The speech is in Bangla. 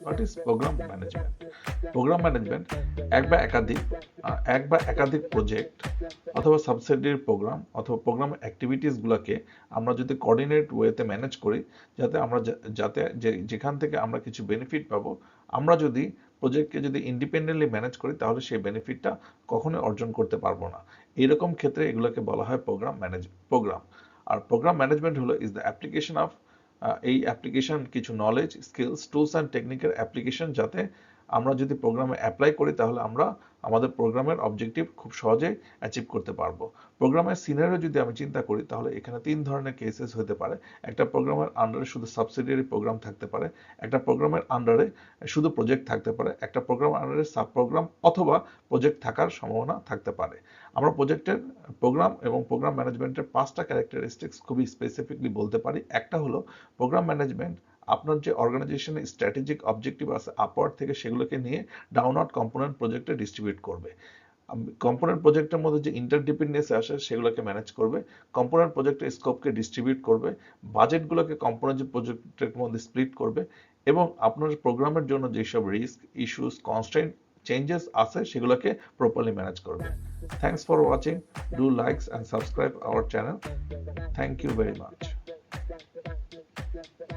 What is program management? Program management এক বা একাধিক প্রজেক্ট অথবা সাবসিডিয়ারি প্রোগ্রাম অথবা প্রোগ্রাম অ্যাক্টিভিটিসগুলোকে আমরা যদি কোঅর্ডিনেট ওয়েতে ম্যানেজ করি, যাতে আমরা যেখান থেকে আমরা কিছু বেনিফিট পাবো, আমরা যদি প্রজেক্টকে যদি ইন্ডিপেন্ডেন্টলি ম্যানেজ করি তাহলে সেই বেনিফিটটা কখনোই অর্জন করতে পারবো না। এইরকম ক্ষেত্রে এগুলোকে বলা হয় প্রোগ্রাম। আর প্রোগ্রাম ম্যানেজমেন্ট হলো ইজ দ্য অ্যাপ্লিকেশন অফ এই অ্যাপ্লিকেশন কিছু নলেজ, স্কিলস, টুলস অ্যান্ড টেকনিকের অ্যাপ্লিকেশন, যাতে আমরা যদি প্রোগ্রামে অ্যাপ্লাই করি তাহলে আমরা আমাদের প্রোগ্রামের অবজেক্টিভ খুব সহজেই অ্যাচিভ করতে পারবো। প্রোগ্রামের সিনারিও যদি আমি চিন্তা করি তাহলে এখানে তিন ধরনের কেসেস হতে পারে। একটা প্রোগ্রামের আন্ডারে শুধু সাবসিডিয়ারি প্রোগ্রাম থাকতে পারে, একটা প্রোগ্রামের আন্ডারে শুধু প্রজেক্ট থাকতে পারে, একটা প্রোগ্রাম আন্ডারে সাব প্রোগ্রাম অথবা প্রজেক্ট থাকার সম্ভাবনা থাকতে পারে। আমরা প্রোগ্রাম এবং প্রোগ্রাম ম্যানেজমেন্টের 5টা ক্যারেক্টারিস্টিক্স খুবই স্পেসিফিকলি বলতে পারি। একটা হলো প্রোগ্রাম ম্যানেজমেন্ট আপনার যে অর্গানাইজেশনের স্ট্র্যাটেজিক অবজেক্টিভ আছে আপওয়ার্ড থেকে সেগুলোকে নিয়ে ডাউনওয়ার্ড কম্পোনেন্ট প্রজেক্টে ডিস্ট্রিবিউট করবে। কম্পোনেন্ট প্রজেক্টের মধ্যে যে ইন্টারডিপেন্ডেন্সি আসে সেগুলোকে ম্যানেজ করবে, কম্পোনেন্ট প্রজেক্টের স্কোপকে ডিস্ট্রিবিউট করবে, বাজেটগুলোকে কম্পোনেন্ট প্রজেক্টের মধ্যে স্প্লিট করবে এবং আপনার প্রোগ্রামের জন্য যেসব রিস্ক, ইস্যুস, কনস্ট্রেন্ট, চেঞ্জেস আছে সেগুলোকে প্রপারলি ম্যানেজ করবে। Thanks for watching. Do likes and subscribe our channel. Thank you very much.